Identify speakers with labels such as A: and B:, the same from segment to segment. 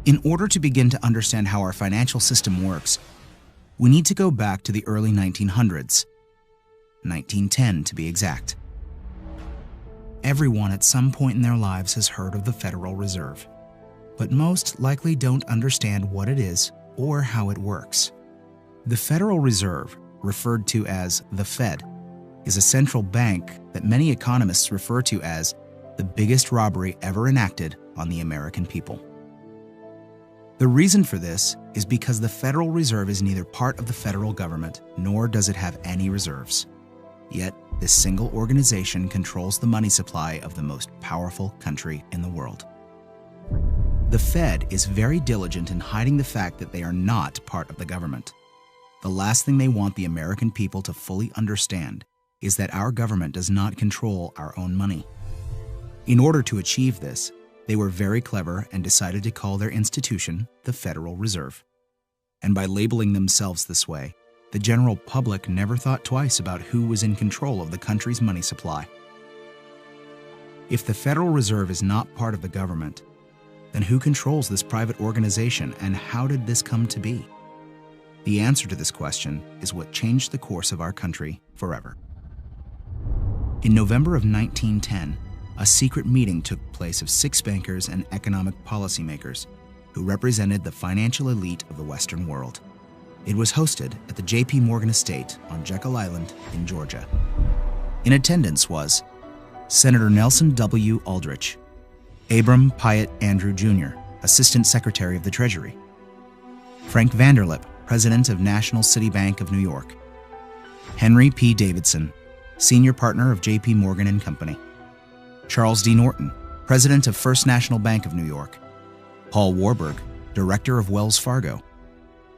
A: In order to begin to understand how our financial system works, we need to go back to the early 1900s, 1910 to be exact. Everyone at some point in their lives has heard of the Federal Reserve, but most likely don't understand what it is or how it works. The Federal Reserve, referred to as the Fed, is a central bank that many economists refer to as the biggest robbery ever enacted on the American people. The reason for this is because the Federal Reserve is neither part of the federal government nor does it have any reserves. Yet, this single organization controls the money supply of the most powerful country in the world. The Fed is very diligent in hiding the fact that they are not part of the government. The last thing they want the American people to fully understand is that our government does not control our own money. In order to achieve this, they were very clever and decided to call their institution the Federal Reserve. And by labeling themselves this way, the general public never thought twice about who was in control of the country's money supply. If the Federal Reserve is not part of the government, then who controls this private organization and how did this come to be? The answer to this question is what changed the course of our country forever. In November of 1910, a secret meeting took place of 6 bankers and economic policymakers who represented the financial elite of the Western world. It was hosted at the J.P. Morgan estate on Jekyll Island in Georgia. In attendance was Senator Nelson W. Aldrich, Abram Piatt Andrew Jr., Assistant Secretary of the Treasury, Frank Vanderlip, President of National City Bank of New York, Henry P. Davidson, Senior Partner of J.P. Morgan and Company, Charles D. Norton, President of First National Bank of New York, Paul Warburg, Director of Wells Fargo,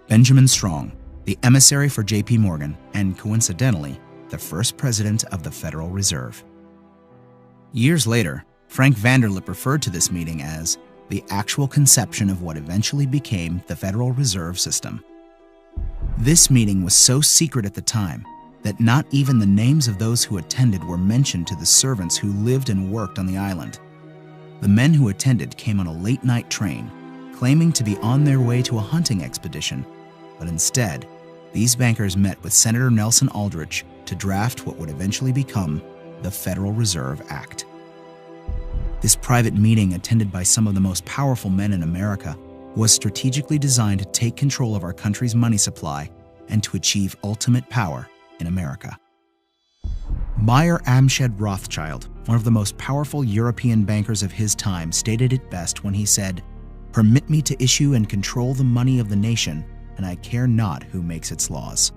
A: Benjamin Strong, the emissary for J.P. Morgan, and coincidentally, the first president of the Federal Reserve. Years later, Frank Vanderlip referred to this meeting as the actual conception of what eventually became the Federal Reserve System. This meeting was so secret at the time that not even the names of those who attended were mentioned to the servants who lived and worked on the island. The men who attended came on a late-night train, claiming to be on their way to a hunting expedition, but instead, these bankers met with Senator Nelson Aldrich to draft what would eventually become the Federal Reserve Act. This private meeting, attended by some of the most powerful men in America, was strategically designed to take control of our country's money supply and to achieve ultimate power in America. Mayer Amschad Rothschild, one of the most powerful European bankers of his time, stated it best when he said, "Permit me to issue and control the money of the nation, and I care not who makes its laws."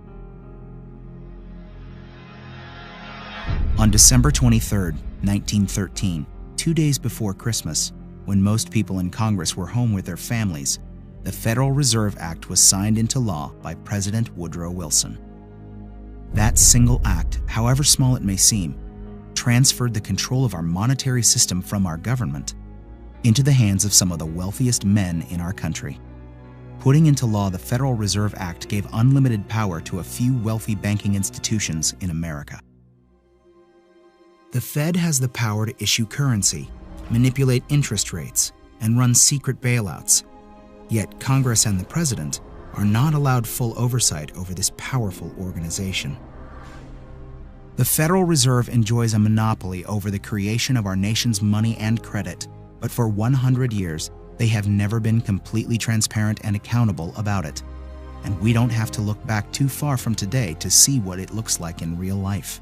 A: On December 23, 1913, 2 days before Christmas, when most people in Congress were home with their families, the Federal Reserve Act was signed into law by President Woodrow Wilson. That single act, however small it may seem, transferred the control of our monetary system from our government into the hands of some of the wealthiest men in our country. Putting into law the Federal Reserve Act gave unlimited power to a few wealthy banking institutions in America. The Fed has the power to issue currency, manipulate interest rates, and run secret bailouts. Yet Congress and the President are not allowed full oversight over this powerful organization. The Federal Reserve enjoys a monopoly over the creation of our nation's money and credit, but for 100 years, they have never been completely transparent and accountable about it. And we don't have to look back too far from today to see what it looks like in real life.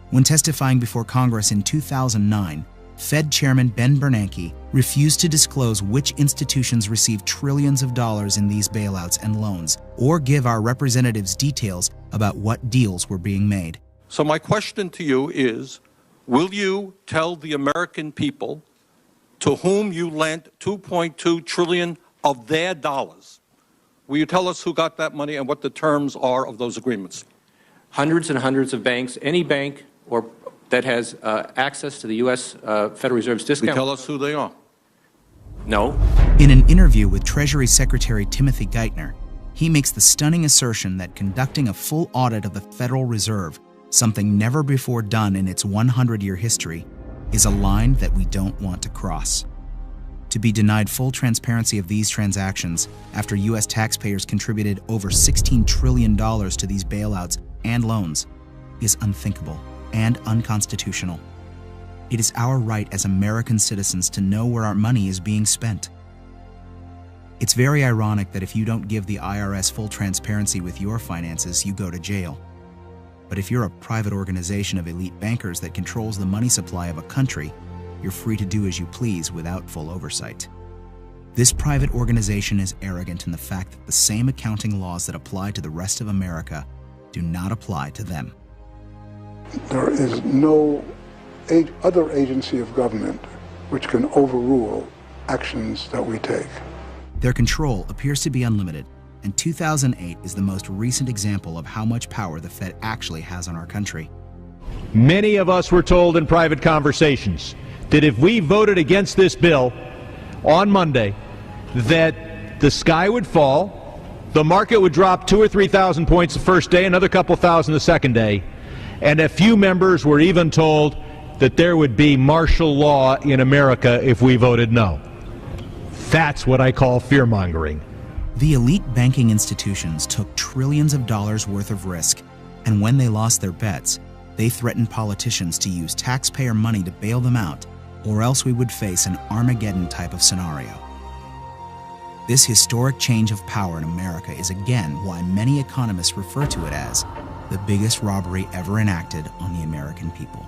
A: When testifying before Congress in 2009, Fed Chairman Ben Bernanke refused to disclose which institutions received trillions of dollars in these bailouts and loans, or give our representatives details about what deals were being made.
B: So my question to you is, will you tell the American people to whom you lent $2.2 trillion of their dollars? Will you tell us who got that money and what the terms are of those agreements?
C: Hundreds and hundreds of banks, any bank or that has access to the U.S. Federal Reserve's discount.
B: Will you tell us who they are?
C: No.
A: In an interview with Treasury Secretary Timothy Geithner, he makes the stunning assertion that conducting a full audit of the Federal Reserve, something never before done in its 100-year history, is a line that we don't want to cross. To be denied full transparency of these transactions after U.S. taxpayers contributed over $16 trillion to these bailouts and loans is unthinkable and unconstitutional. It is our right as American citizens to know where our money is being spent. It's very ironic that if you don't give the IRS full transparency with your finances, you go to jail. But if you're a private organization of elite bankers that controls the money supply of a country, you're free to do as you please without full oversight. This private organization is arrogant in the fact that the same accounting laws that apply to the rest of America do not apply to them.
D: There is no other agency of government which can overrule actions that we take.
A: Their control appears to be unlimited, and 2008 is the most recent example of how much power the Fed actually has on our country.
E: Many of us were told in private conversations that if we voted against this bill on Monday, that the sky would fall, the market would drop 2,000 or 3,000 points the first day, another couple thousand the second day, and a few members were even told that there would be martial law in America if we voted no. That's what I call fear-mongering.
A: The elite banking institutions took trillions of dollars worth of risk, and when they lost their bets, they threatened politicians to use taxpayer money to bail them out, or else we would face an Armageddon type of scenario. This historic change of power in America is again why many economists refer to it as the biggest robbery ever enacted on the American people.